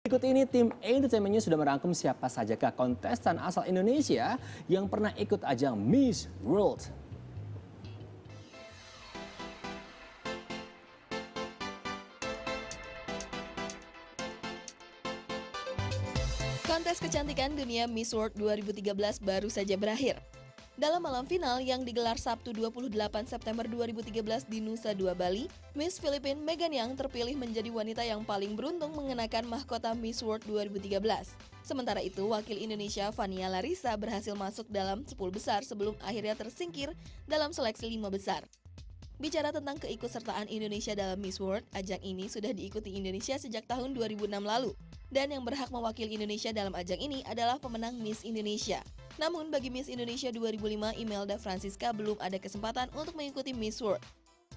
Berikut ini tim Entertainment News sudah merangkum siapa sajakah kontestan asal Indonesia yang pernah ikut ajang Miss World. Kontes kecantikan dunia Miss World 2013 baru saja berakhir. Dalam malam final yang digelar Sabtu 28 September 2013 di Nusa Dua Bali, Miss Philippines Megan Yang terpilih menjadi wanita yang paling beruntung mengenakan mahkota Miss World 2013. Sementara itu, wakil Indonesia Fania Larissa berhasil masuk dalam 10 besar sebelum akhirnya tersingkir dalam seleksi 5 besar. Bicara tentang keikutsertaan Indonesia dalam Miss World, ajang ini sudah diikuti Indonesia sejak tahun 2006 lalu. Dan yang berhak mewakili Indonesia dalam ajang ini adalah pemenang Miss Indonesia. Namun bagi Miss Indonesia 2005, Imelda Francisca belum ada kesempatan untuk mengikuti Miss World.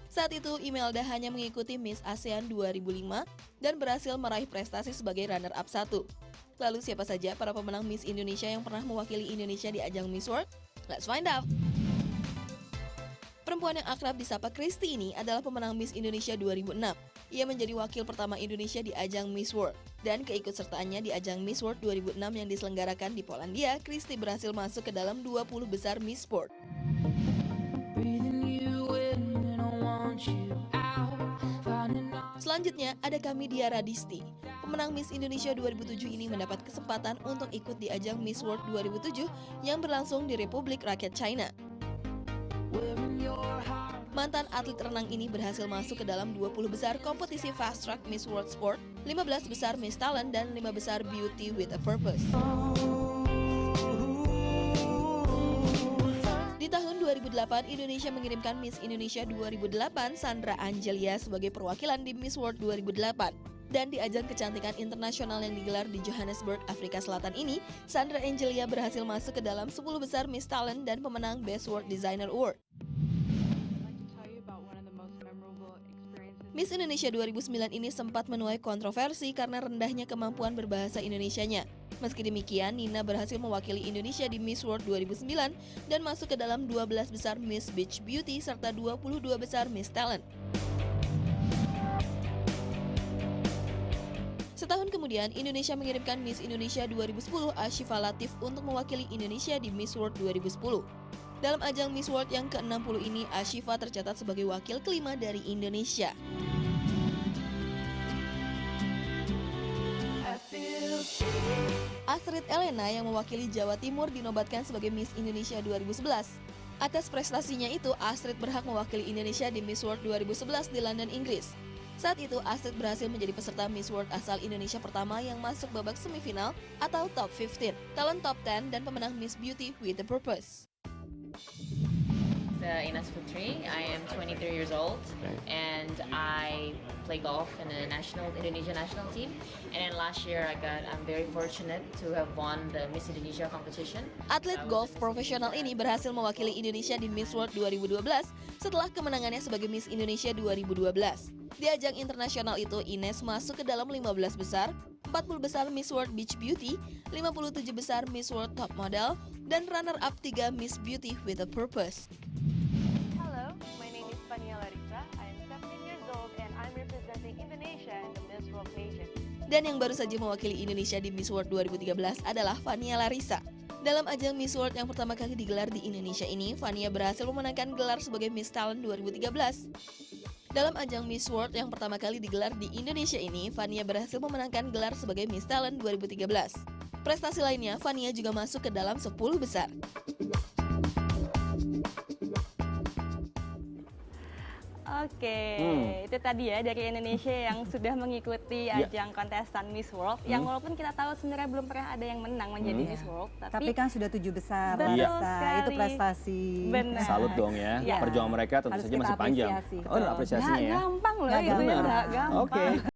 Saat itu, Imelda hanya mengikuti Miss ASEAN 2005 dan berhasil meraih prestasi sebagai runner-up 1. Lalu siapa saja para pemenang Miss Indonesia yang pernah mewakili Indonesia di ajang Miss World? Let's find out! Perempuan yang akrab disapa Christy ini adalah pemenang Miss Indonesia 2006. Ia menjadi wakil pertama Indonesia di ajang Miss World. Dan keikutsertaannya di ajang Miss World 2006 yang diselenggarakan di Polandia, Christy berhasil masuk ke dalam 20 besar Miss World. Selanjutnya ada Kamidia Radisti. Pemenang Miss Indonesia 2007 ini mendapat kesempatan untuk ikut di ajang Miss World 2007 yang berlangsung di Republik Rakyat China. Mantan atlet renang ini berhasil masuk ke dalam 20 besar kompetisi Fast Track Miss World Sport, 15 besar Miss Talent, dan 5 besar Beauty with a Purpose. Di tahun 2008, Indonesia mengirimkan Miss Indonesia 2008 Sandra Angelia sebagai perwakilan di Miss World 2008. Dan di ajang kecantikan internasional yang digelar di Johannesburg, Afrika Selatan ini, Sandra Angelia berhasil masuk ke dalam 10 besar Miss Talent dan pemenang Best World Designer Award. Miss Indonesia 2009 ini sempat menuai kontroversi karena rendahnya kemampuan berbahasa Indonesianya. Meski demikian, Nina berhasil mewakili Indonesia di Miss World 2009 dan masuk ke dalam 12 besar Miss Beach Beauty serta 22 besar Miss Talent. Setahun kemudian, Indonesia mengirimkan Miss Indonesia 2010 Ashifa Latif untuk mewakili Indonesia di Miss World 2010. Dalam ajang Miss World yang ke-60 ini, Ashifa tercatat sebagai wakil kelima dari Indonesia. Astrid Elena yang mewakili Jawa Timur dinobatkan sebagai Miss Indonesia 2011. Atas prestasinya itu, Astrid berhak mewakili Indonesia di Miss World 2011 di London, Inggris. Saat itu, Astrid berhasil menjadi peserta Miss World asal Indonesia pertama yang masuk babak semifinal atau top 15, talent top 10, dan pemenang Miss Beauty with a Purpose. Ines Putri. I am 23 years old and I play golf in the Indonesia national team. And then last year I'm very fortunate to have won the Miss Indonesia competition. Atlet golf profesional ini berhasil mewakili Indonesia di Miss World 2012 setelah kemenangannya sebagai Miss Indonesia 2012. Di ajang internasional itu, Ines masuk ke dalam 15 besar, 40 besar Miss World Beach Beauty, 57 besar Miss World Top Model, dan runner-up 3 Miss Beauty with a Purpose. Hello, my name is Fania Larissa. I am 17 years old and I'm representing Indonesia in the Miss World pageant. Dan yang baru saja mewakili Indonesia di Miss World 2013 adalah Fania Larissa. Dalam ajang Miss World yang pertama kali digelar di Indonesia ini, Fania berhasil memenangkan gelar sebagai Miss Talent 2013. Dalam ajang Miss World yang pertama kali digelar di Indonesia ini, Fania berhasil memenangkan gelar sebagai Miss Talent 2013. Prestasi lainnya, Fania juga masuk ke dalam 10 besar. Oke, itu tadi ya dari Indonesia yang sudah mengikuti ajang kontestan Miss World. Yang walaupun kita tahu sebenarnya belum pernah ada yang menang menjadi Miss World, tapi kan sudah 7 besar, betul itu prestasi. Benar. Salut dong ya, perjuangan mereka tentu saja masih panjang. Apresiasi. Oh, apresiasinya ya. Gampang loh, Nggak itu ya, gampang. nggak gampang. Oke.